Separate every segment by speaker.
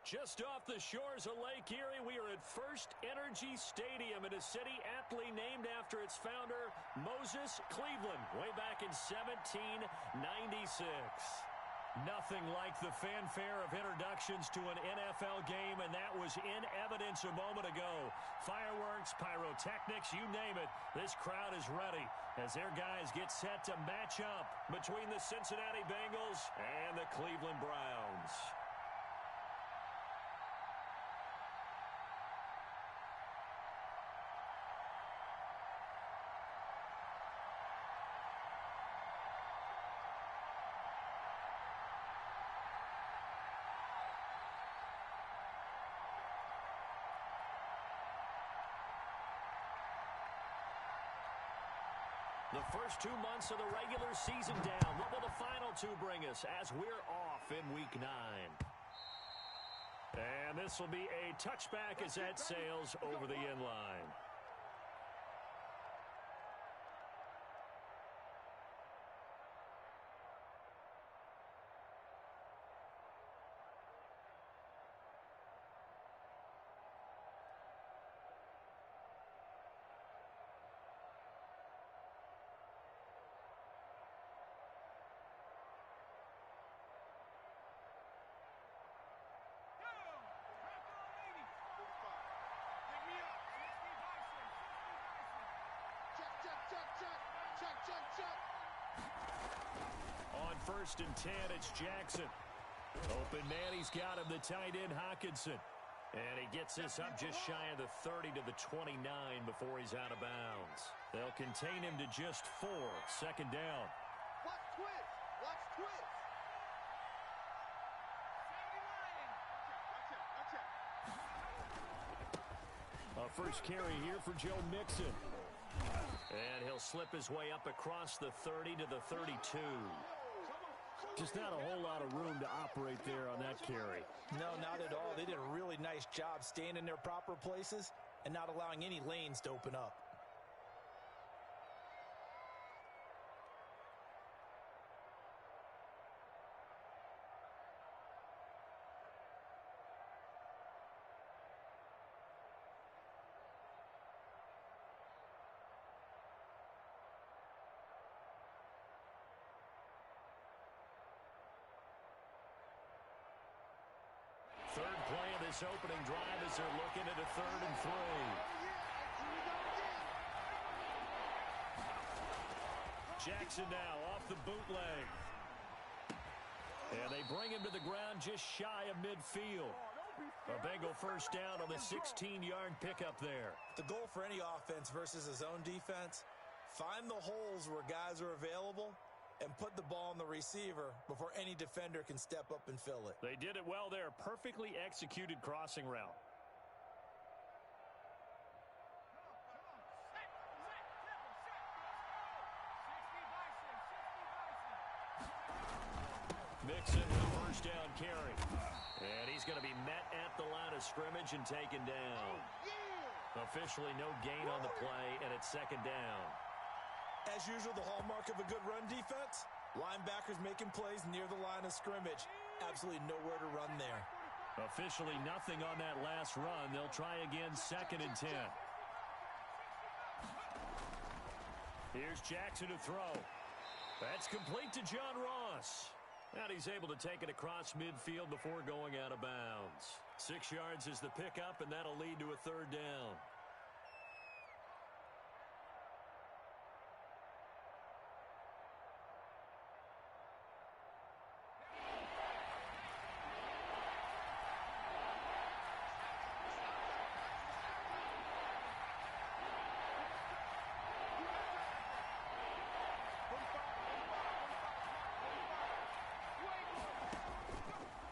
Speaker 1: Just off the shores of Lake Erie, we are at First Energy Stadium in a city aptly named after its founder, Moses Cleveland, way back in 1796. Nothing like the fanfare of introductions to an NFL game, and that was in evidence a moment ago. Fireworks, pyrotechnics, you name it. This crowd is ready as their guys get set to match up between the Cincinnati Bengals and the Cleveland Browns. The first 2 months of the regular season down. What will the final two bring us as we're off in Week 9? And this will be a touchback as that sails over the end line. On 1st and 10, it's Jackson. Open man, he's got him, the tight end, Hawkinson. And he gets this up just shy of the 30 to the 29 before he's out of bounds. They'll contain him to just 4, 2nd down.
Speaker 2: Watch twist. Watch twist.
Speaker 1: A first carry here for Joe Mixon. And he'll slip his way up across the 30 to the 32.
Speaker 3: Just not a whole lot of room to operate there on that carry.
Speaker 4: No, not at all. They did a really nice job staying in their proper places and not allowing any lanes to open up.
Speaker 1: Third play of this opening drive as they're looking at a 3rd and 3. Jackson now off the bootleg. And they bring him to the ground just shy of midfield. A Bengal first down on the 16-yard pickup there.
Speaker 4: The goal for any offense versus a zone defense, find the holes where guys are available and put the ball on the receiver before any defender can step up and fill it.
Speaker 1: They did it well there. Perfectly executed crossing route. Mixon with a first down carry. And he's going to be met at the line of scrimmage and taken down. Officially no gain on the play, and it's 2nd down.
Speaker 4: As usual, the hallmark of a good run defense, linebackers making plays near the line of scrimmage. Absolutely nowhere to run there.
Speaker 1: Officially nothing on that last run. They'll try again, 2nd and 10. Here's Jackson to throw. That's complete to John Ross. And he's able to take it across midfield before going out of bounds. 6 yards is the pickup, and that'll lead to a 3rd down.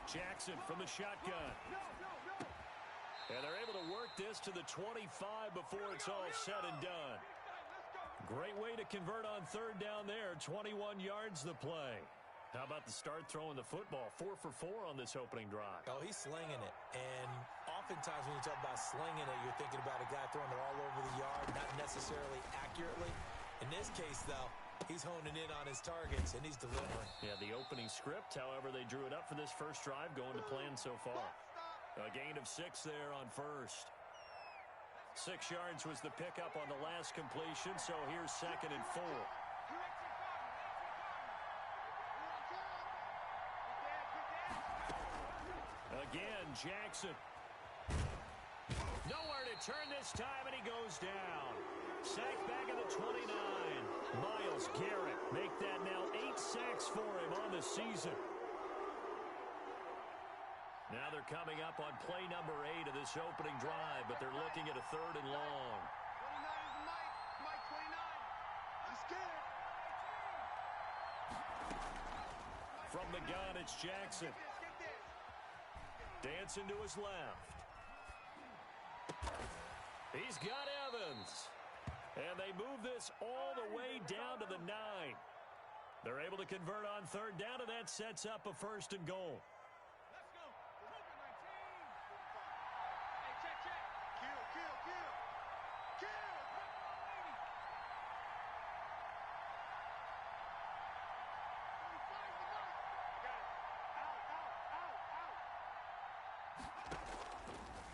Speaker 1: Jackson from the shotgun. And they're able to work this to the 25 before it's all said and done. Great way to convert on 3rd down there. 21 yards the play. How about the start throwing the football? 4 for 4 on this opening drive.
Speaker 4: Oh, he's slinging it. And oftentimes when you talk about slinging it, you're thinking about a guy throwing it all over the yard, not necessarily accurately. In this case, though, he's honing in on his targets, and he's delivering.
Speaker 1: Yeah, the opening script, however, they drew it up for this first drive, going to plan so far. A gain of 6 there on first. 6 yards was the pickup on the last completion, so here's 2nd and 4. Again, Jackson. Nowhere to turn this time, and he goes down. Sacked back at the 29. Myles Garrett make that now 8 sacks for him on the season. Now they're coming up on play number 8 of this opening drive, but they're looking at a 3rd and long.
Speaker 2: 29 is Mike. Mike 29. He's scared.
Speaker 1: From the gun, it's Jackson. Dancing to his left. He's got Evans. And they move this all the way down to the 9. They're able to convert on 3rd down, and that sets up a 1st and goal.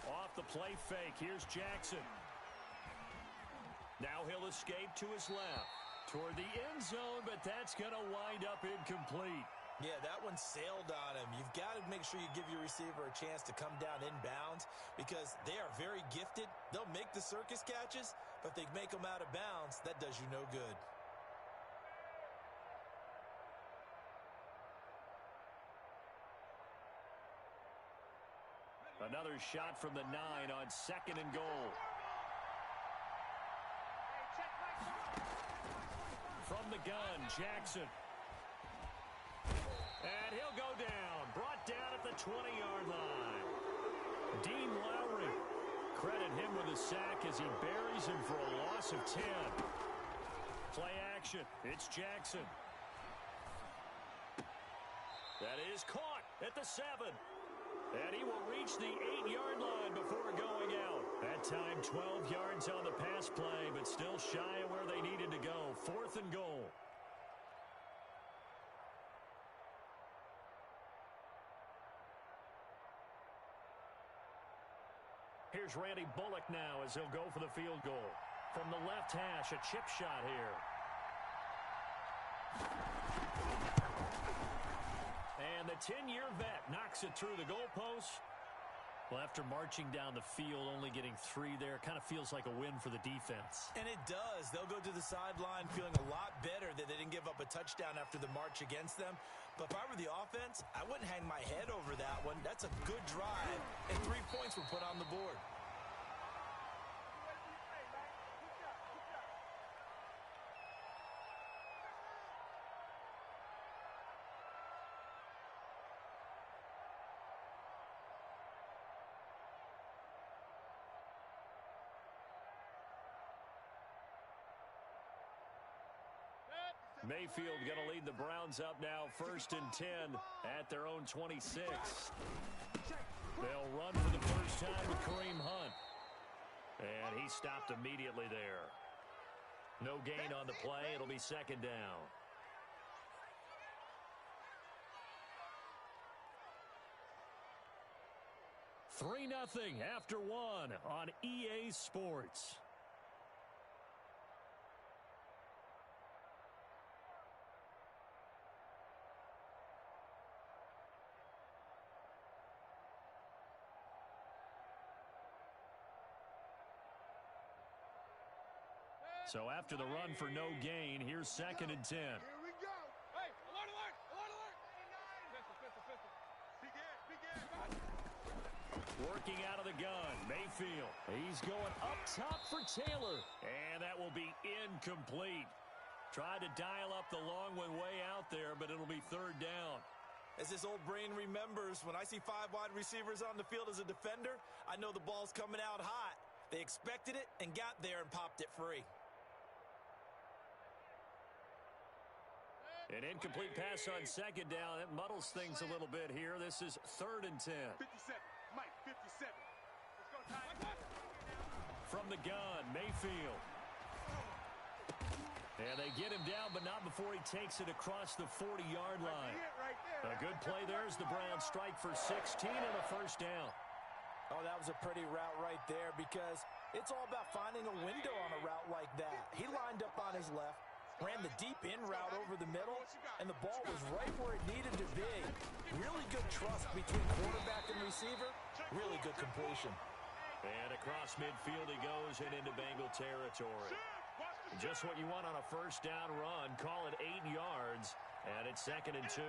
Speaker 1: Off the play fake, here's Jackson. Now he'll escape to his left toward the end zone, but that's going to wind up incomplete.
Speaker 4: Yeah, that one sailed on him. You've got to make sure you give your receiver a chance to come down inbounds because they are very gifted. They'll make the circus catches, but if they make them out of bounds, that does you no good.
Speaker 1: Another shot from the 9 on 2nd and goal. From the gun, Jackson. And he'll go down. Brought down at the 20-yard line. Dean Lowry. Credit him with a sack as he buries him for a loss of 10. Play action. It's Jackson. That is caught at the 7. And he will reach the 8-yard line before going out. That time, 12 yards on the pass play, but still shy of where they needed to go. 4th and goal. Here's Randy Bullock now as he'll go for the field goal. From the left hash, a chip shot here. And the 10-year vet knocks it through the goalpost. Well, after marching down the field, only getting 3 there, kind of feels like a win for the defense.
Speaker 4: And it does. They'll go to the sideline feeling a lot better that they didn't give up a touchdown after the march against them. But if I were the offense, I wouldn't hang my head over that one. That's a good drive, and 3 points were put on the board.
Speaker 1: Mayfield going to lead the Browns up now, 1st and 10 at their own 26. They'll run for the first time with Kareem Hunt. And he stopped immediately there. No gain on the play. It'll be 2nd down. Three 3-0 after 1 on EA Sports. So after the run for no gain, here's 2nd and 10.
Speaker 2: Here we go. Hey, alert, alert, alert, alert. Pistol. Begin.
Speaker 1: Working out of the gun, Mayfield. He's going up top for Taylor. And that will be incomplete. Tried to dial up the long one way out there, but it'll be 3rd down.
Speaker 4: As this old brain remembers, when I see 5 wide receivers on the field as a defender, I know the ball's coming out hot. They expected it and got there and popped it free.
Speaker 1: An incomplete pass on 2nd down. It muddles things a little bit here. This is 3rd and 10.
Speaker 2: 57. Mike, 57. Let's go, Ty.
Speaker 1: From the gun, Mayfield. And they get him down, but not before he takes it across the 40-yard line. A good play there as the Browns strike for 16 and a 1st down.
Speaker 4: Oh, that was a pretty route right there because it's all about finding a window on a route like that. He lined up on his left, ran the deep in route over the middle, and the ball was right where it needed to be. Really good trust between quarterback and receiver. Really good completion.
Speaker 1: And across midfield he goes and into Bengal territory. Just what you want on a first down run. Call it 8 yards, and it's 2nd and 2.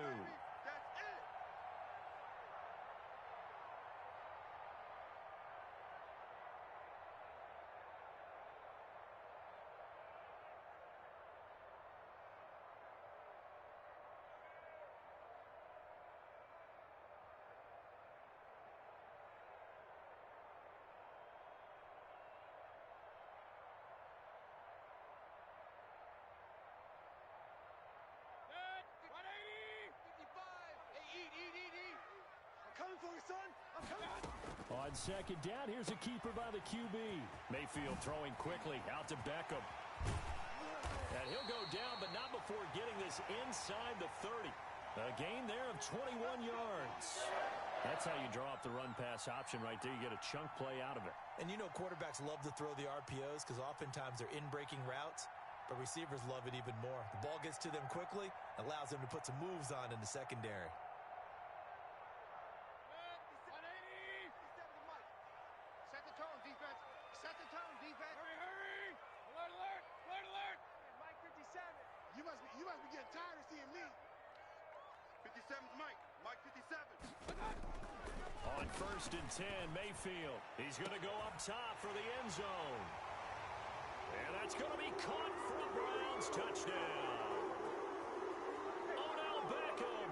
Speaker 3: On 2nd down, here's a keeper by the QB.
Speaker 1: Mayfield throwing quickly out to Beckham. And he'll go down, but not before getting this inside the 30. A gain there of 21 yards. That's how you draw up the run-pass option right there. You get a chunk play out of it.
Speaker 4: And you know quarterbacks love to throw the RPOs because oftentimes they're in-breaking routes, but receivers love it even more. The ball gets to them quickly, allows them to put some moves on in the secondary.
Speaker 2: You must be getting tired of seeing me. 57's Mike. Mike 57.
Speaker 1: On 1st and 10, Mayfield. He's going to go up top for the end zone. And that's going to be caught for a Browns touchdown. Odell Beckham,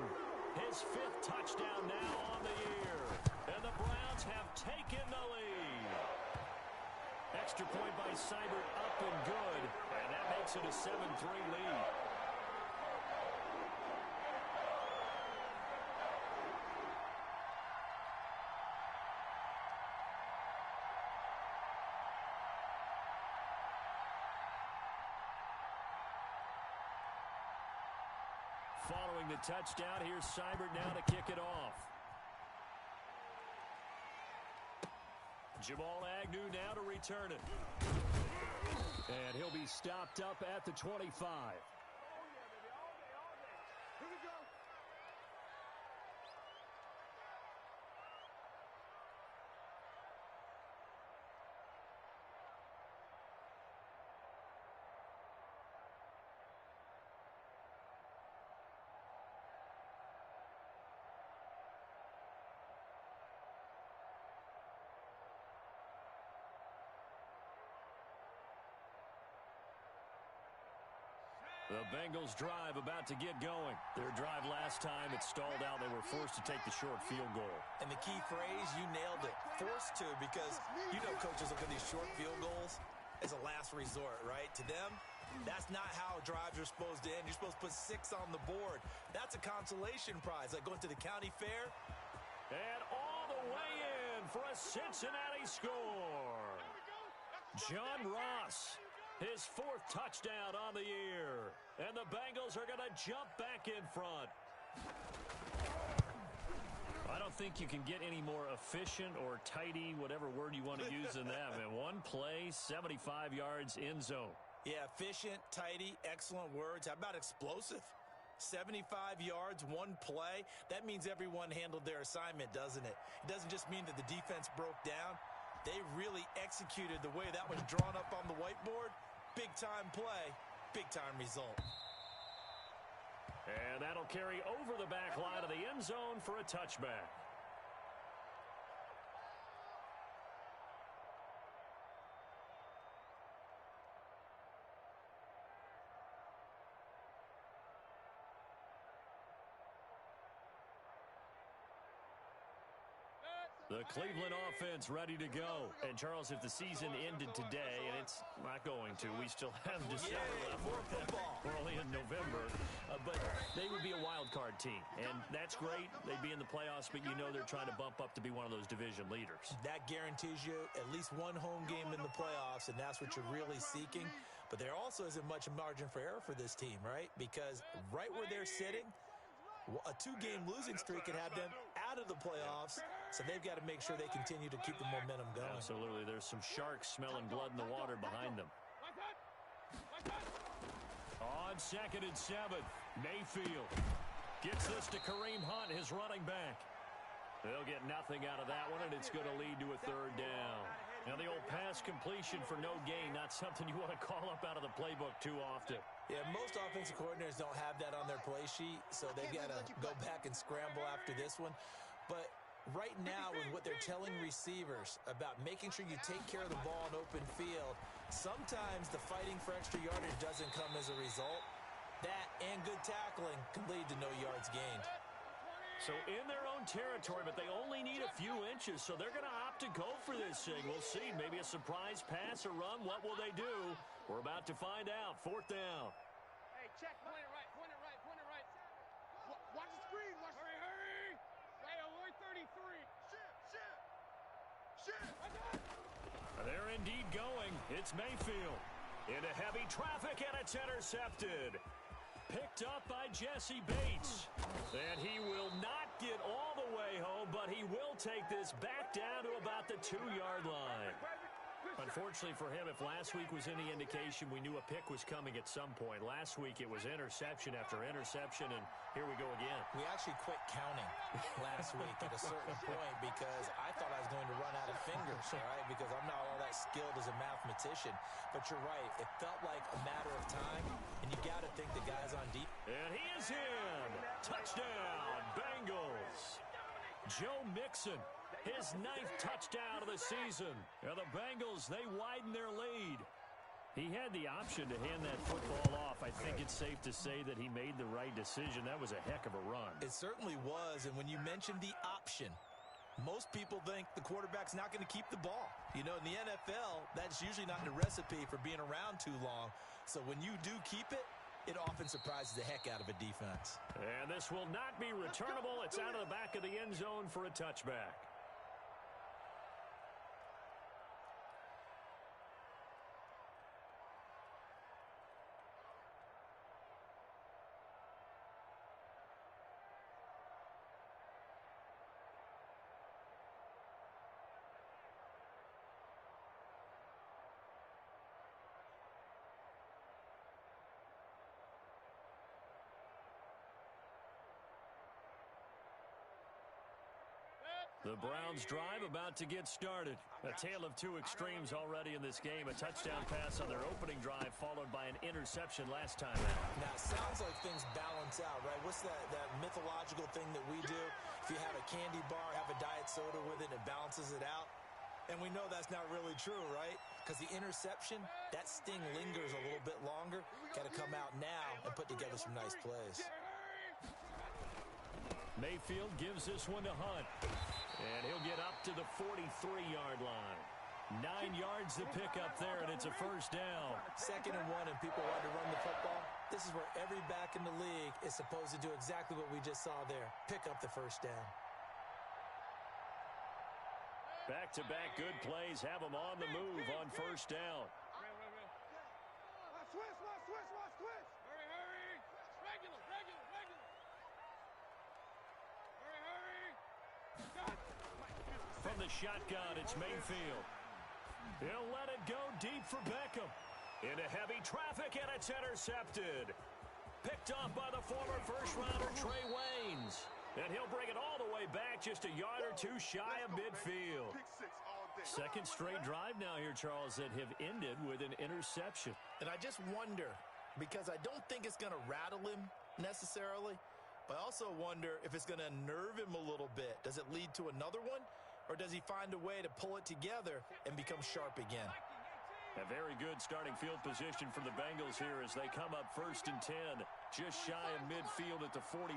Speaker 1: his 5th touchdown now on the year. And the Browns have taken the lead. Extra point by Seibert up and good. And that makes it a 7-3 lead. Following the touchdown, here's Seibert now to kick it off. Jamal Agnew now to return it. And he'll be stopped up at the 25. The Bengals drive about to get going. Their drive last time, it stalled out. They were forced to take the short field goal.
Speaker 4: And the key phrase, you nailed it. Forced to, because you know coaches look at these short field goals as a last resort, right? To them, that's not how drives are supposed to end. You're supposed to put 6 on the board. That's a consolation prize, like going to the county fair.
Speaker 1: And all the way in for a Cincinnati score. John Ross, his 4th touchdown on the year. And the Bengals are going to jump back in front. I don't think you can get any more efficient or tidy, whatever word you want to use in that. Man, one play, 75 yards in zone.
Speaker 4: Yeah, efficient, tidy, excellent words. How about explosive? 75 yards, one play. That means everyone handled their assignment, doesn't it? It doesn't just mean that the defense broke down. They really executed the way that was drawn up on the whiteboard. Big-time play, big-time result.
Speaker 1: And that'll carry over the back line of the end zone for a touchback. The Cleveland offense ready to go. And, Charles, if the season ended today, and it's not going to, we still have December left.
Speaker 4: More football.
Speaker 1: We're only in November. But they would be a wild card team. And that's great. They'd be in the playoffs, but you know they're trying to bump up to be one of those division leaders.
Speaker 4: That guarantees you at least one home game in the playoffs, and that's what you're really seeking. But there also isn't much margin for error for this team, right? Because right where they're sitting, a 2-game losing streak can have them out of the playoffs, So they've got to make sure they continue to keep the momentum going.
Speaker 3: Absolutely. There's some sharks smelling blood in the water behind them.
Speaker 1: On 2nd and 7, Mayfield gets this to Kareem Hunt, his running back. They'll get nothing out of that one, and it's going to lead to a 3rd down. Now, the old pass completion for no gain, not something you want to call up out of the playbook too often.
Speaker 4: Yeah, most offensive coordinators don't have that on their play sheet, so they've got to go back and scramble after this one. But right now, with what they're telling receivers about making sure you take care of the ball in open field, sometimes the fighting for extra yardage doesn't come as a result. That and good tackling can lead to no yards gained.
Speaker 1: So in their own territory, but they only need a few inches, so they're going to opt to go for this thing. We'll see. Maybe a surprise pass or run. What will they do? We're about to find out. 4th down.
Speaker 2: Hey, check. Point it right. Watch the screen. Hurry. Right over 33. Shit.
Speaker 1: They're indeed going. It's Mayfield. Into heavy traffic, and it's intercepted. Picked up by Jesse Bates. And he will not get all the way home, but he will take this back down to about the 2-yard line. Unfortunately for him, if last week was any indication, we knew a pick was coming at some point. Last week it was interception after interception, and here we go again.
Speaker 4: We actually quit counting last week at a certain point because I thought I was going to run out of fingers, all right, because I'm not all that skilled as a mathematician. But you're right. It felt like a matter of time, and you got to think the guy's on deep.
Speaker 1: And he is in. Touchdown, Bengals. Joe Mixon, his 9th touchdown of the season. Now the Bengals, they widen their lead. He had the option to hand that football off. I think it's safe to say that he made the right decision. That was a heck of a run.
Speaker 4: It certainly was, and when you mentioned the option, most people think the quarterback's not going to keep the ball. You know, in the NFL, that's usually not the recipe for being around too long. So when you do keep it, it often surprises the heck out of a defense.
Speaker 1: And this will not be returnable. It's out of the back of the end zone for a touchback. The Browns drive about to get started. A tale of two extremes already in this game. A touchdown pass on their opening drive followed by an interception last time out.
Speaker 4: Now, it sounds like things balance out, right? What's that mythological thing that we do? If you have a candy bar, have a diet soda with it, it balances it out. And we know that's not really true, right? Because the interception, that sting lingers a little bit longer. Got to come out now and put together some nice plays.
Speaker 1: Mayfield gives this one to Hunt. And he'll get up to the 43-yard line. 9 yards to pick up there, and it's a first down.
Speaker 4: 2nd and 1, and people want to run the football. This is where every back in the league is supposed to do exactly what we just saw there. Pick up the first down.
Speaker 1: Back-to-back good plays have them on the move on first down.
Speaker 2: Watch twist. Hurry. Regular. Hurry.
Speaker 1: From the shotgun, it's Mayfield. He'll let it go deep for Beckham. Into heavy traffic, and it's intercepted. Picked off by the former first-rounder Trey Waynes. And he'll bring it all the way back just a yard or two shy of midfield. Second straight drive now here, Charles, that have ended with an interception.
Speaker 5: And I just wonder, because I don't think it's going to rattle him necessarily, but I also wonder if it's going to unnerve him a little bit. Does it lead to another one, or does he find a way to pull it together and become sharp again?
Speaker 1: A very good starting field position for the Bengals here as they come up 1st and 10, just shy of midfield at the 49.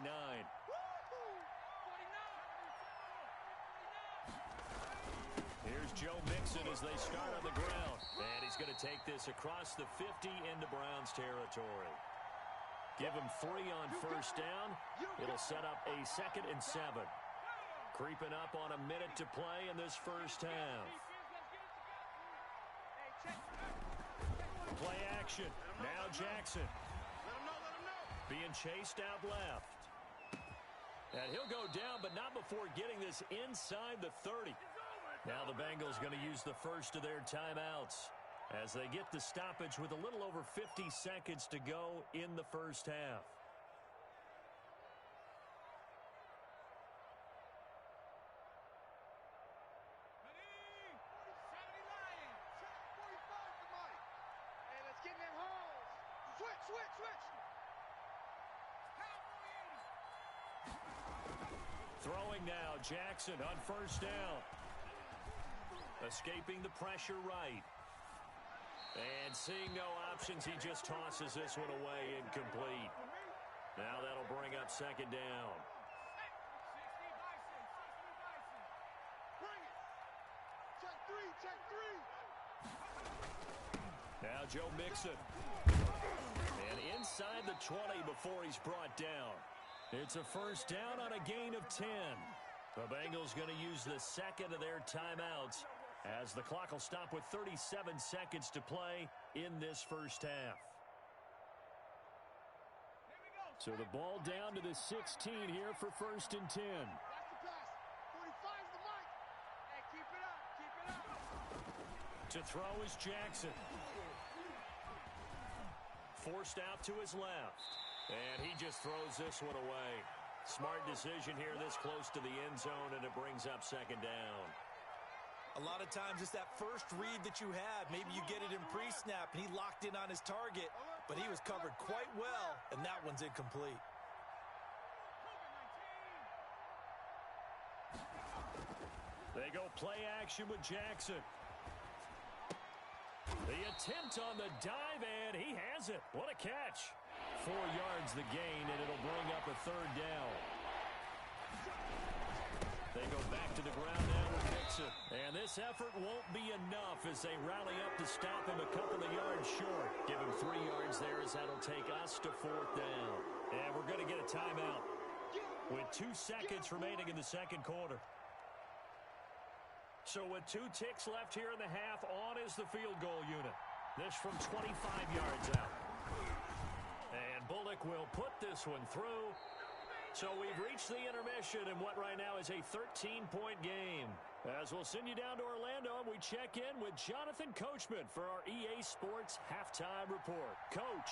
Speaker 1: Here's Joe Mixon as they start on the ground. And he's going to take this across the 50 into Browns territory. Give him 3 on first down. It'll set up a 2nd and 7. Creeping up on a minute to play in this first half. Play action. Now Jackson. Being chased out left. And he'll go down, but not before getting this inside the 30. Now the Bengals going to use the first of their timeouts as they get the stoppage with a little over 50 seconds to go in the first half. Throwing now, Jackson on first down. Escaping the pressure right. And seeing no options, he just tosses this one away incomplete. Now that'll bring up second down.
Speaker 2: Check three.
Speaker 1: Now Joe Mixon. And inside the 20 before he's brought down. It's a first down on a gain of 10. The Bengals going to use the second of their timeouts as the clock will stop with 37 seconds to play in this first half. So the ball down to the 16 here for first and 10.
Speaker 2: That's the pass. 45's the mic. Hey, keep it up.
Speaker 1: To throw is Jackson. Forced out to his left. And he just throws this one away. Smart decision here this close to the end zone, and it brings up second down.
Speaker 5: A lot of times it's that first read that you have. Maybe you get it in pre-snap, and he locked in on his target, but he was covered quite well, and that one's incomplete.
Speaker 1: They go play action with Jackson. The attempt on the dive, and he has it. What a catch. 4 yards the gain, and it'll bring up a third down. They go back to the ground now with Mixon. And this effort won't be enough as they rally up to stop him a couple of yards short. Give him 3 yards there as that'll take us to fourth down. And we're going to get a timeout with 2 seconds remaining in the second quarter. So with 2 ticks left here in the half, on is the field goal unit. This from 25 yards out. And Bullock will put this one through. So we've reached the intermission in what right now is a 13-point game. As we'll send you down to Orlando, and we check in with Jonathan Coachman for our EA Sports Halftime Report. Coach,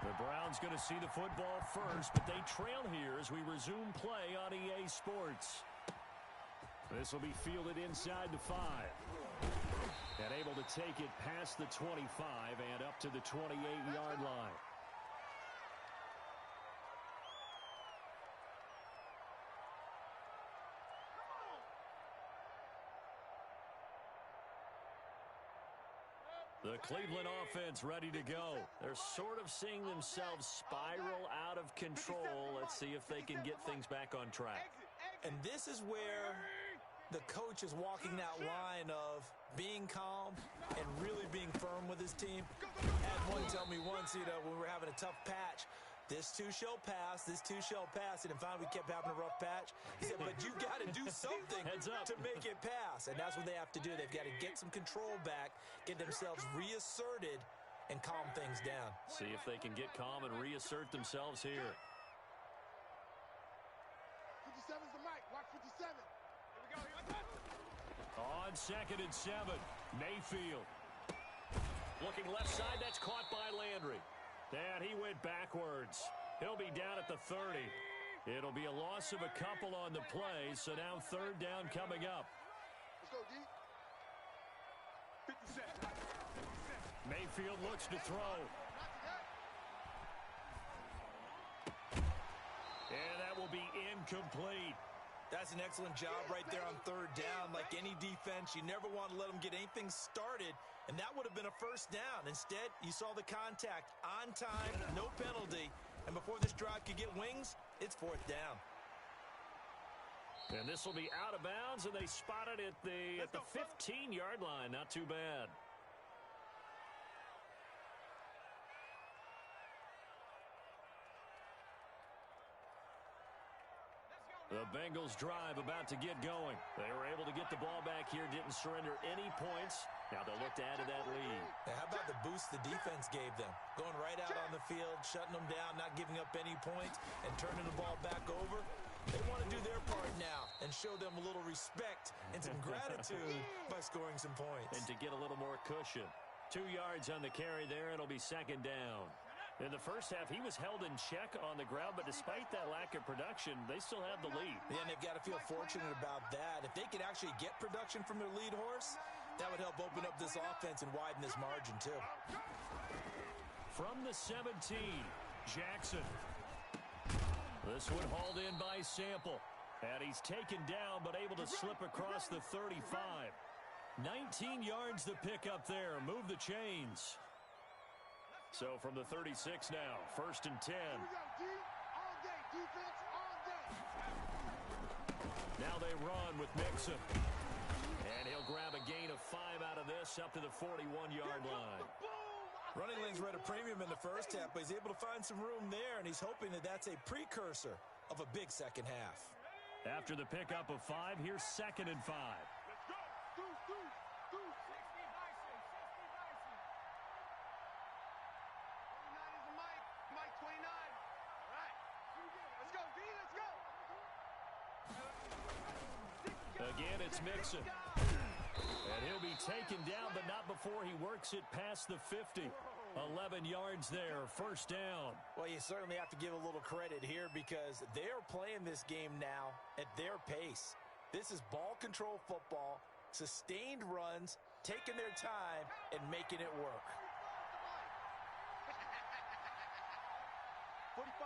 Speaker 1: the Browns going to see the football first, but they trail here as we resume play on EA Sports. This will be fielded inside the 5. And able to take it past the 25 and up to the 28-yard line. The Cleveland offense ready to go. They're sort of seeing themselves spiral out of control. Let's see if they can get things back on track.
Speaker 5: And this is where the coach is walking that line of being calm and really being firm with his team. I had one tell me once, when we were having a tough patch, this too shall pass, this too shall pass. And finally we kept having a rough patch. He said, but you got to do something to make it pass. And that's what they have to do. They've got to get some control back, get themselves reasserted, and calm things down.
Speaker 1: See if they can get calm and reassert themselves here.
Speaker 2: 57's the mic. Watch 57. Here we go.
Speaker 1: On second and 7, Mayfield. Looking left side, that's caught by Landry. And he went backwards. He'll be down at the 30. It'll be a loss of a couple on the play, so now third down coming up.
Speaker 2: Let's go, D. 50 cents.
Speaker 1: Mayfield looks to throw. And that will be incomplete.
Speaker 5: That's an excellent job right there on third down. Like any defense, you never want to let them get anything started, and that would have been a first down. Instead, you saw the contact on time, no penalty, and before this drive could get wings, it's fourth down.
Speaker 1: And this will be out of bounds, and they spot it at the 15-yard line. Not too bad. The Bengals drive about to get going. They were able to get the ball back here, didn't surrender any points. Now they'll look to add to that lead.
Speaker 5: Now, how about the boost the defense gave them? Going right out on the field, shutting them down, not giving up any points, and turning the ball back over. They want to do their part now and show them a little respect and some gratitude by scoring some points.
Speaker 1: And to get a little more cushion. 2 yards on the carry there. It'll be second down. In the first half, he was held in check on the ground, but despite that lack of production, they still have the lead.
Speaker 5: Yeah, and they've got to feel fortunate about that. If they could actually get production from their lead horse, that would help open up this offense and widen this margin, too.
Speaker 1: From the 17, Jackson. This one hauled in by Sample. And he's taken down, but able to slip across the 35. 19 yards the pickup there. Move the chains. So from the 36 now, 1st and 10. Now they run with Mixon. And he'll grab a gain of 5 out of this up to the 41-yard line.
Speaker 5: Running lanes were at a premium in the first half, but he's able to find some room there, and he's hoping that that's a precursor of a big second half.
Speaker 1: After the pickup of 5, here's 2nd and 5. Again, it's Mixon. And he'll be taken down, but not before he works it past the 50. 11 yards there, 1st down.
Speaker 5: Well, you certainly have to give a little credit here because they're playing this game now at their pace. This is ball control football, sustained runs, taking their time, and making it work.
Speaker 2: 45.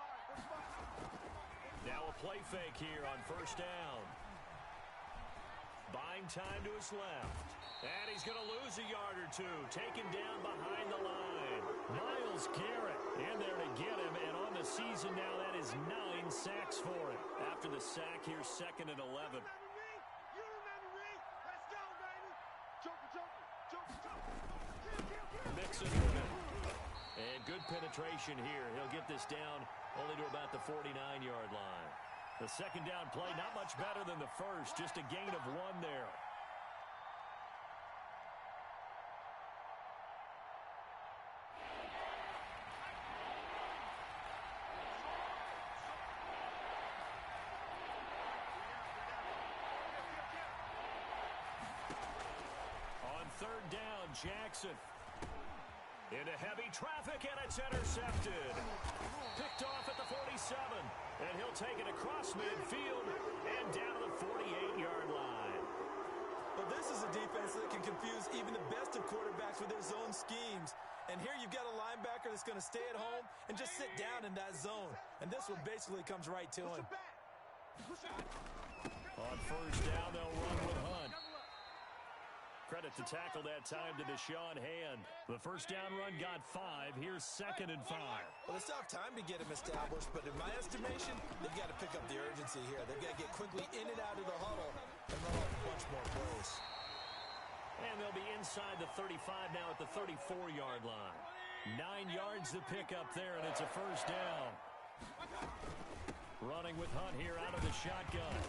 Speaker 1: Now a play fake here on 1st down. Buying time to his left. And he's going to lose a yard or 2. Taken down behind the line. Myles Garrett in there to get him. And on the season now, that is 9 sacks for him. After the sack, here's 2nd and 11. Mixon with it. And good penetration here. He'll get this down only to about the 49-yard line. The 2nd down play, not much better than the first. Just a gain of 1 there. On 3rd down, Jackson. Into heavy traffic, and it's intercepted. Picked off at the 47. And he'll take it across midfield and down to the 48-yard line.
Speaker 5: But this is a defense that can confuse even the best of quarterbacks with their zone schemes. And here you've got a linebacker that's going to stay at home and just sit down in that zone. And this one basically comes right to him.
Speaker 1: On 1st down, they'll run with Hunt. Credit to tackle that time to Deshaun Hand. The 1st down run got 5. Here's 2nd and 5.
Speaker 5: Well, it's tough time to get him established, but in my estimation, they've got to pick up the urgency here. They've got to get quickly in and out of the huddle and run off a bunch more plays.
Speaker 1: And they'll be inside the 35 now at the 34-yard line. 9 yards to pick up there, and it's a 1st down. Running with Hunt here out of the shotgun.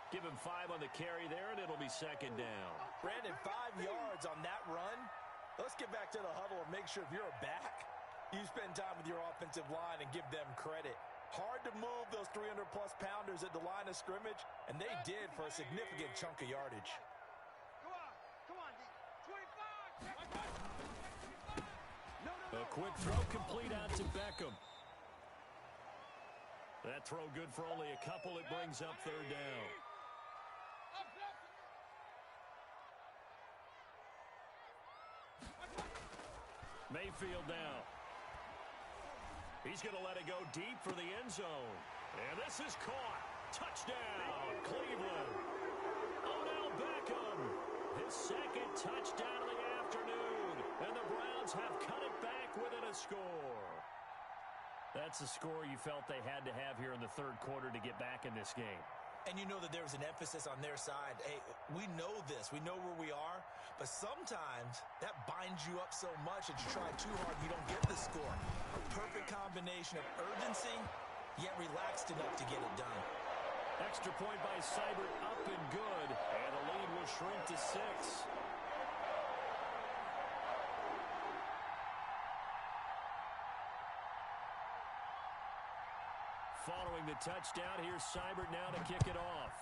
Speaker 1: Give him 5 on the carry there, and it'll be 2nd down.
Speaker 5: Brandon, 5 yards on that run. Let's get back to the huddle and make sure if you're a back, you spend time with your offensive line and give them credit. Hard to move those 300-plus pounders at the line of scrimmage, and they did for a significant chunk of yardage.
Speaker 2: Come on, D. 25.
Speaker 1: A quick throw complete out to Beckham. That throw good for only a couple. It brings up 3rd down. Mayfield now. He's going to let it go deep for the end zone. And this is caught. Touchdown, Cleveland. Odell Beckham. His 2nd touchdown of the afternoon. And the Browns have cut it back within a score. That's the score you felt they had to have here in the 3rd quarter to get back in this game.
Speaker 5: And you know that there was an emphasis on their side. Hey, we know this. We know where we are. But sometimes that binds you up so much that you try too hard, you don't get the score. A perfect combination of urgency, yet relaxed enough to get it done.
Speaker 1: Extra point by Seibert, up and good. And the lead will shrink to 6. Following the touchdown, here's Seibert now to kick it off.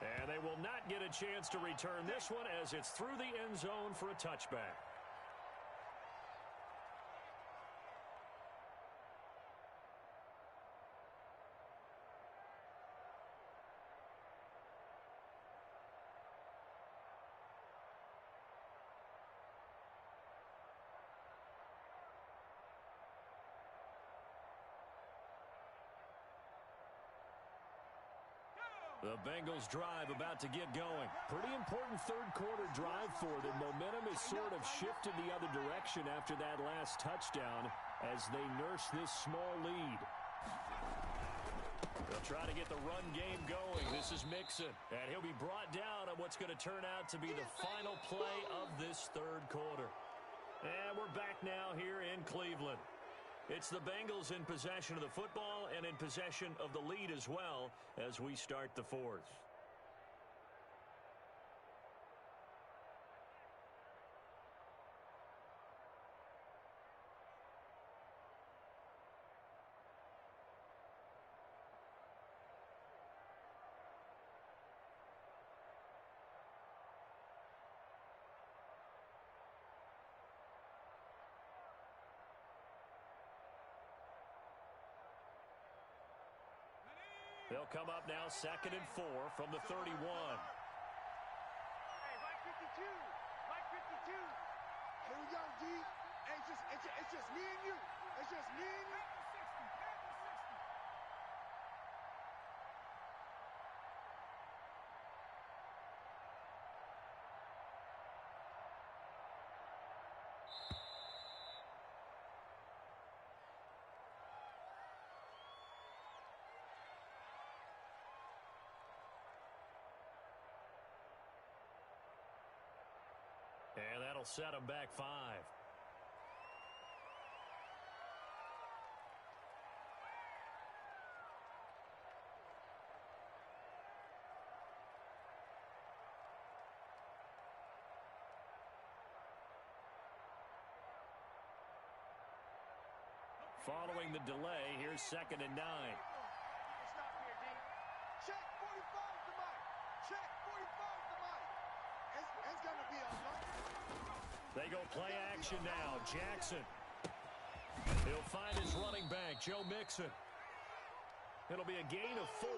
Speaker 1: And they will not get a chance to return this one as it's through the end zone for a touchback. The Bengals drive about to get going. Pretty important third quarter drive for them. Momentum has sort of shifted the other direction after that last touchdown as they nurse this small lead. They'll try to get the run game going. This is Mixon, and he'll be brought down on what's going to turn out to be the final play of this third quarter. And we're back now here in Cleveland. It's the Bengals in possession of the football and in possession of the lead as well as we start the fourth. They'll come up now 2nd and 4 from the 31.
Speaker 2: Hey, Mike 52. Mike 52. Here we go, D. Hey, it's just me and you. It's just me and you.
Speaker 1: And that'll set them back 5. Following the delay, here's 2nd and 9.
Speaker 2: Stop here, D. Check 45 to Mike. Check 45 to Mike. It's going to be a long.
Speaker 1: They go play action now. Jackson. He'll find his running back, Joe Mixon. It'll be a gain of 4,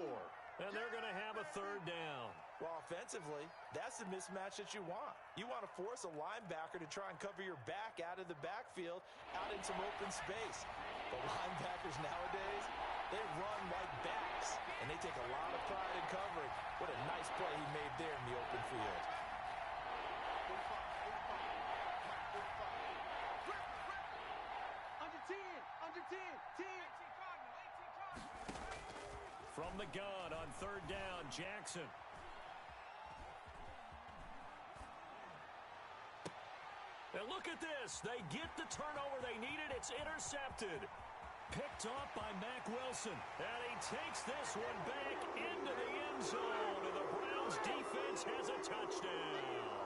Speaker 1: and they're going to have a third down.
Speaker 5: Well, offensively, that's the mismatch that you want. You want to force a linebacker to try and cover your back out of the backfield, out in some open space. The linebackers nowadays, they run like backs, and they take a lot of pride in covering. What a nice play he made there in the open field.
Speaker 2: Under 10.
Speaker 1: From the gun on third down, Jackson. And look at this. They get the turnover they needed. It's intercepted. Picked off by Mack Wilson. And he takes this one back into the end zone. And the Browns defense has a touchdown.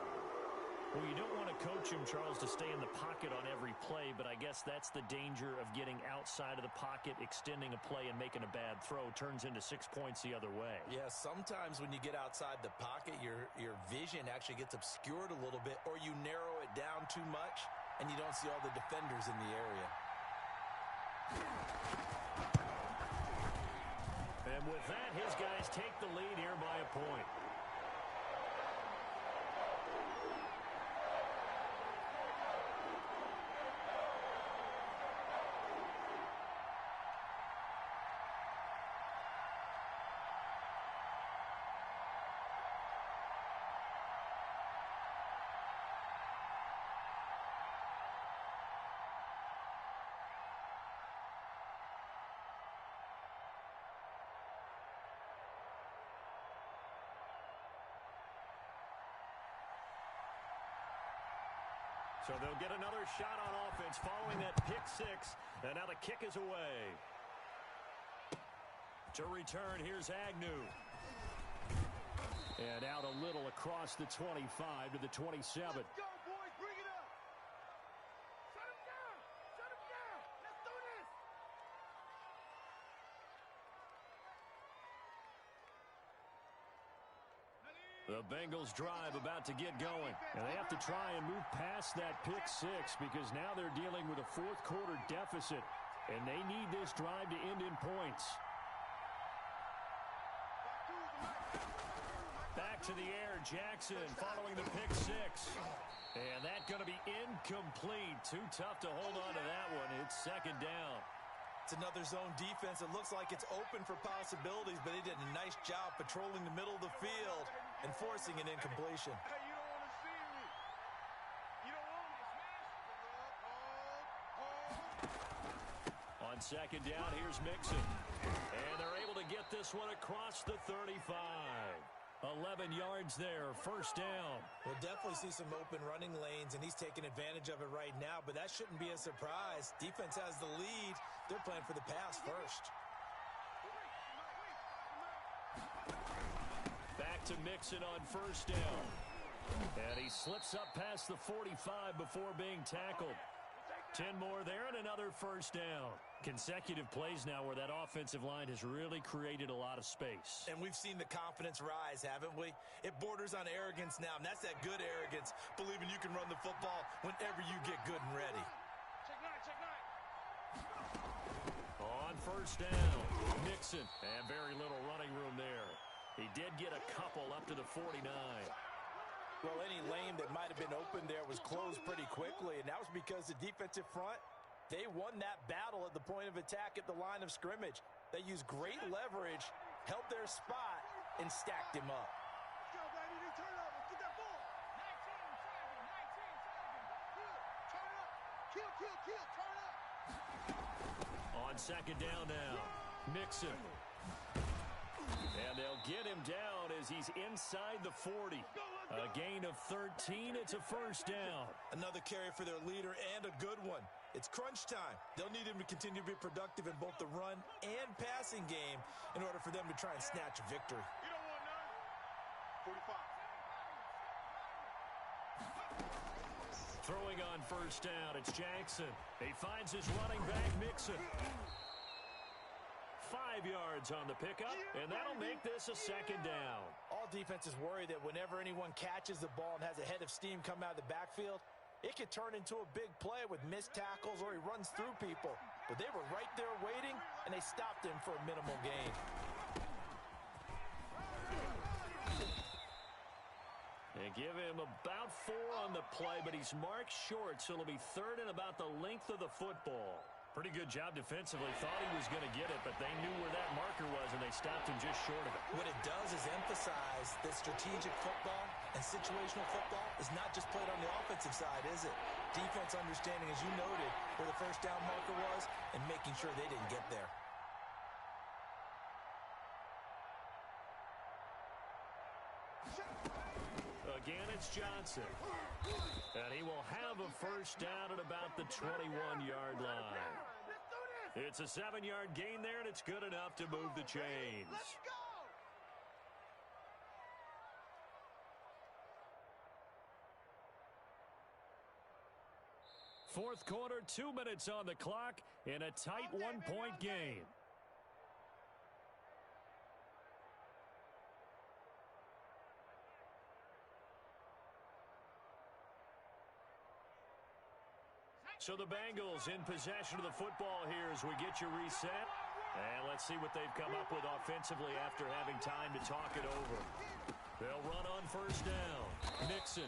Speaker 1: Well, you don't want to coach him, Charles, to stay in the pocket on every play, but I guess that's the danger of getting outside of the pocket, extending a play, and making a bad throw. Turns into 6 points the other way.
Speaker 5: Yeah, sometimes when you get outside the pocket, your vision actually gets obscured a little bit, or you narrow it down too much, and you don't see all the defenders in the area.
Speaker 1: And with that, his guys take the lead here by a point. So they'll get another shot on offense following that pick 6. And now the kick is away. To return, here's Agnew. And out a little across the 25 to the 27.
Speaker 2: Let's go, boys. Bring it up. Shut him down.
Speaker 3: The Bengals drive about to get going. And they have to try and move past that pick six because now they're dealing with a fourth quarter deficit. And they need this drive to end in points. Back to the air, Jackson following the pick six. And that's going to be incomplete. Too tough to hold on to that one. It's second down.
Speaker 5: It's another zone defense. It looks like it's open for possibilities, but they did a nice job patrolling the middle of the field and forcing an incompletion.
Speaker 2: Hey, you don't want to see me. You don't want me to smash.
Speaker 1: On second down, here's Mixon. And they're able to get this one across the 35. 11 yards there, first down.
Speaker 5: We'll definitely see some open running lanes, and he's taking advantage of it right now, but that shouldn't be a surprise. Defense has the lead. They're playing for the pass first.
Speaker 1: Back to Mixon on first down. And he slips up past the 45 before being tackled. 10 more there and another first down. Consecutive plays now where that offensive line has really created a lot of space.
Speaker 5: And we've seen the confidence rise, haven't we? It borders on arrogance now, and that's that good arrogance, believing you can run the football whenever you get good and ready.
Speaker 2: Check nine.
Speaker 1: On first down, Mixon. And very little running room there. He did get a couple up to the 49.
Speaker 5: Well, any lane that might have been open there was closed pretty quickly, and that was because the defensive front, they won that battle at the point of attack at the line of scrimmage. They used great leverage, held their spot, and stacked him up.
Speaker 2: Let's go, baby. Need turnover. Get that ball. 19 seconds. Turn it up. Kill. Turn up.
Speaker 1: On second down now, Mixon. And they'll get him down as he's inside the 40. A gain of 13. It's a first down.
Speaker 5: Another carry for their leader and a good one. It's crunch time. They'll need him to continue to be productive in both the run and passing game in order for them to try and snatch a victory.
Speaker 2: You don't want none. 45.
Speaker 1: Throwing on first down, it's Jackson. He finds his running back, Mixon. 5 yards on the pickup, and that'll make this a second down.
Speaker 5: All defenses worry that whenever anyone catches the ball and has a head of steam come out of the backfield, it could turn into a big play with missed tackles or he runs through people. But they were right there waiting, and they stopped him for a minimal gain.
Speaker 1: They give him about 4 on the play, but he's marked short, so it'll be third and about the length of the football. Pretty good job defensively. Thought he was going to get it, but they knew where that marker was, and they stopped him just short of it.
Speaker 5: What it does is emphasize that strategic football and situational football is not just played on the offensive side, is it? Defense understanding, as you noted, where the first down marker was and making sure they didn't get there.
Speaker 1: Again, it's Johnson. And he will have a first down at about the 21-yard line. It's a 7-yard gain there, and it's good enough to move the chains.
Speaker 2: Let's go.
Speaker 1: Fourth quarter, 2 minutes on the clock in a tight one-point game. So the Bengals in possession of the football here as we get you reset. And let's see what they've come up with offensively after having time to talk it over. They'll run on first down. Mixon.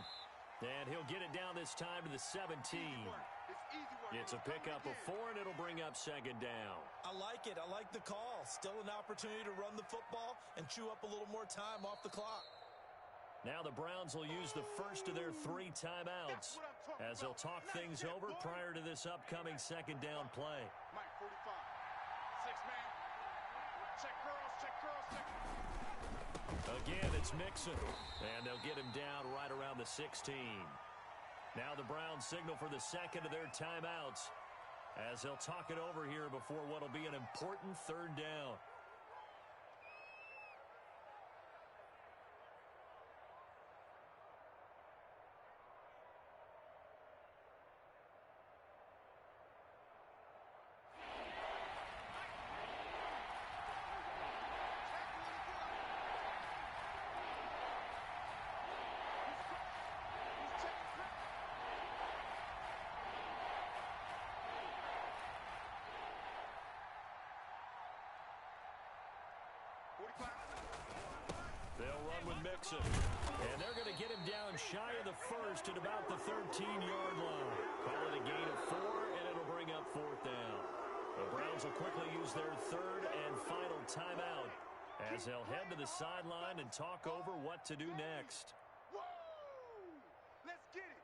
Speaker 1: And he'll get it down this time to the 17. It's a pickup of 4, and it'll bring up second down.
Speaker 5: I like it. I like the call. Still an opportunity to run the football and chew up a little more time off the clock.
Speaker 1: Now the Browns will use the first of their 3 timeouts as they'll talk things over prior to this upcoming second down play.
Speaker 2: Mike, 45. 6-man. Check curls.
Speaker 1: Again, it's Mixon. And they'll get him down right around the 16. Now the Browns signal for the second of their timeouts as they'll talk it over here before what will be an important third down. They'll run with Mixon. And they're going to get him down shy of the first at about the 13-yard line. Call it a gain of 4, and it'll bring up 4th down. The Browns will quickly use their 3rd and final timeout as they'll head to the sideline and talk over what to do next.
Speaker 2: Woo! Let's get it.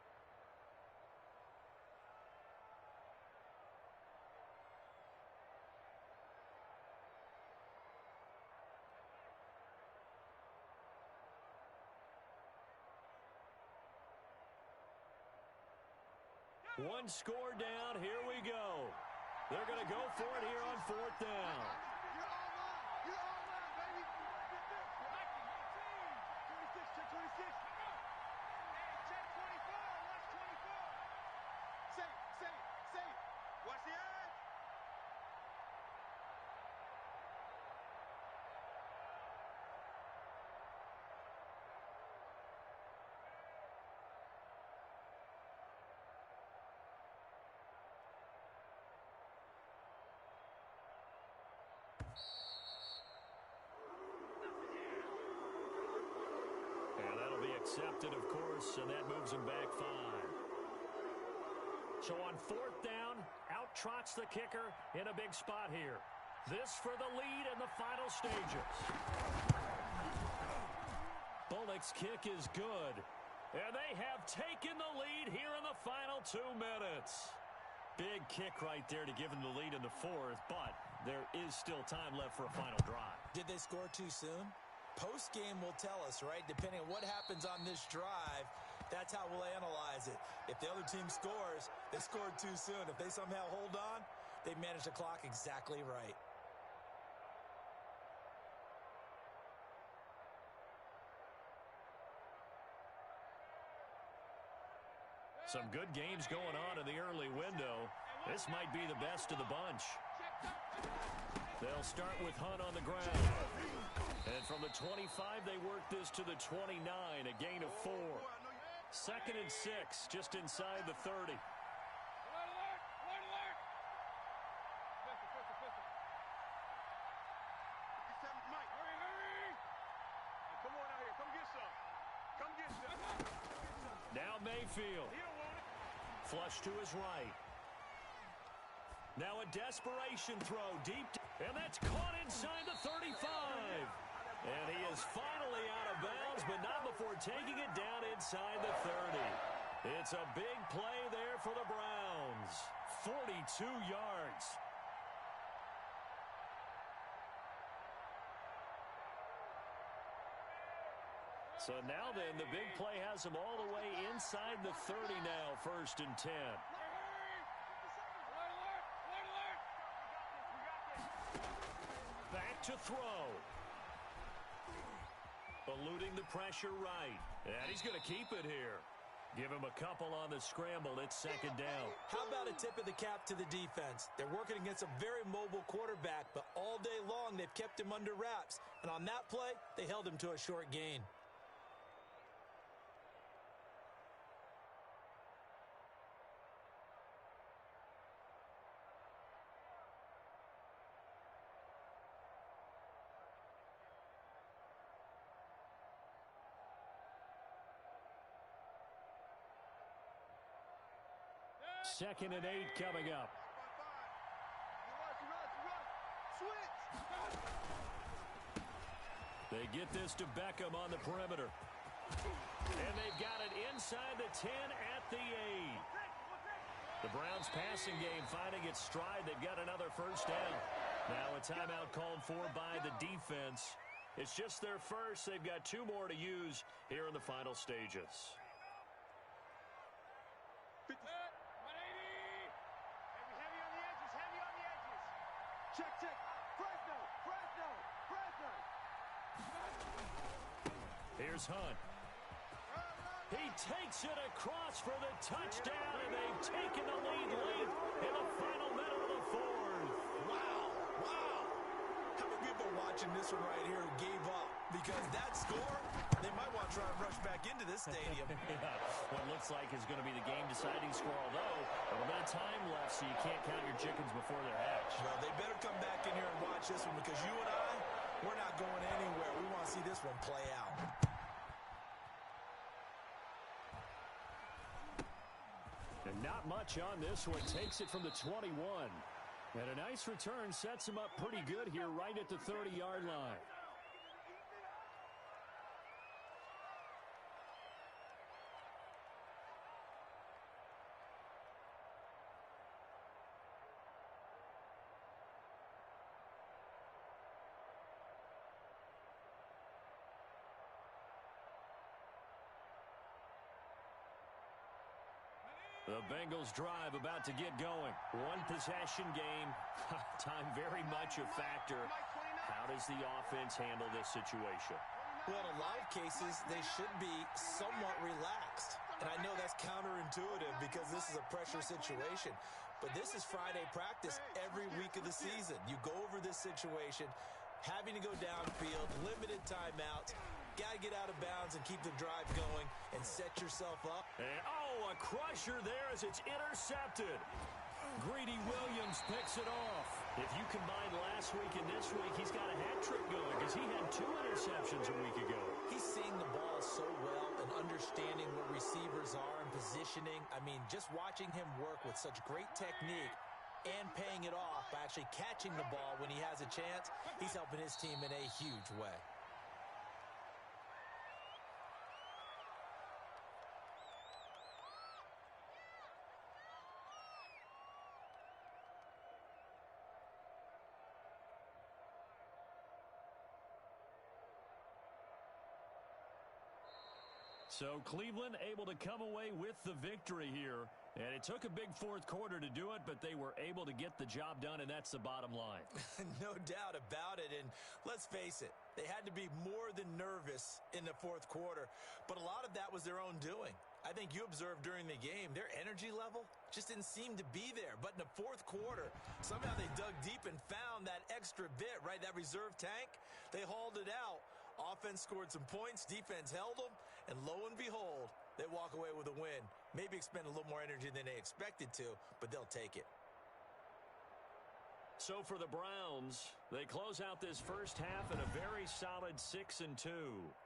Speaker 1: One score down. Here we go. They're going to go for it here on 4th down.
Speaker 2: You're all mine. You're all mine, baby. Check 26. Check 26. Hey, check 24. Watch 24. Say it. Watch the edge.
Speaker 1: And that'll be accepted, of course, and that moves him back 5. So on 4th down, out trots the kicker in a big spot here. This for the lead in the final stages. Bullock's kick is good. And they have taken the lead here in the final 2 minutes. Big kick right there to give them the lead in the 4th, but there is still time left for a final drive.
Speaker 4: Did they score too soon? Post-game will tell us, right? Depending on what happens on this drive, that's how we'll analyze it. If the other team scores, they scored too soon. If they somehow hold on, they managed the clock exactly right.
Speaker 1: Some good games going on in the early window. This might be the best of the bunch. They'll start with Hunt on the ground. And from the 25, they work this to the 29, a gain of 4. 2nd and 6, just inside the 30.
Speaker 2: Come on out here. Come get some.
Speaker 1: Now Mayfield. Flush to his right. Now a desperation throw deep. And that's caught inside the 35. And he is finally out of bounds, but not before taking it down inside the 30. It's a big play there for the Browns. 42 yards. So now then, the big play has him all the way inside the 30 now, 1st and 10. Back to throw. Eluding the pressure right. And he's going to keep it here. Give him a couple on the scramble. It's 2nd down.
Speaker 4: How about a tip of the cap to the defense? They're working against a very mobile quarterback, but all day long they've kept him under wraps. And on that play, they held him to a short gain.
Speaker 1: Second and 8 coming up.
Speaker 2: Switch.
Speaker 1: They get this to Beckham on the perimeter. And they've got it inside the 10 at the 8. The Browns passing game finding its stride. They've got another 1st down. Now a timeout called for by the defense. It's just their first. They've got 2 more to use here in the final stages.
Speaker 2: Check. Fresno.
Speaker 1: Here's Hunt. He takes it across for the touchdown, and they've taken the lead late in the final minute of the 4th.
Speaker 4: Wow. How many people watching this one right here who gave up? Because that score, they might want to try and rush back into this stadium.
Speaker 1: Yeah, what looks like is going to be the game-deciding score, although a little bit of time left, so you can't count your chickens before they're hatched.
Speaker 4: Well, they better come back in here and watch this one, because you and I, We're not going anywhere. We want to see this one play out.
Speaker 3: And not much on this one. Takes it from the 21. And a nice return sets him up pretty good here right at the 30-yard line.
Speaker 1: The Bengals drive about to get going. One possession game. Time very much a factor. How does the offense handle this situation?
Speaker 4: Well, in a lot of cases, they should be somewhat relaxed. And I know that's counterintuitive because this is a pressure situation. But this is Friday practice every week of the season. You go over this situation, having to go downfield, limited timeouts. Got to get out of bounds and keep the drive going and set yourself up.
Speaker 1: And, a crusher there as it's intercepted. Greedy Williams picks it off. If you combine last week and this week, he's got a hat trick going because he had 2 interceptions a week ago.
Speaker 4: He's seeing the ball so well and understanding where receivers are and positioning. I mean, just watching him work with such great technique and paying it off by actually catching the ball when he has a chance, he's helping his team in a huge way.
Speaker 1: So Cleveland able to come away with the victory here. And it took a big fourth quarter to do it, but they were able to get the job done, and that's the bottom line.
Speaker 4: No doubt about it. And let's face it, they had to be more than nervous in the fourth quarter. But a lot of that was their own doing. I think you observed during the game, their energy level just didn't seem to be there. But in the fourth quarter, somehow they dug deep and found that extra bit, right? That reserve tank. They hauled it out. Offense scored some points. Defense held them. And lo and behold, they walk away with a win. Maybe expend a little more energy than they expected to, but they'll take it.
Speaker 1: So for the Browns, they close out this first half in a very solid 6-2.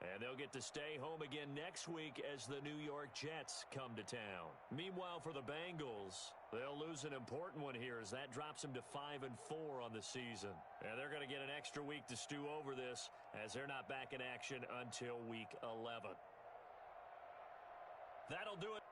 Speaker 1: And they'll get to stay home again next week as the New York Jets come to town. Meanwhile, for the Bengals, they'll lose an important one here as that drops them to 5-4 on the season. And they're going to get an extra week to stew over this as they're not back in action until week 11. That'll do it.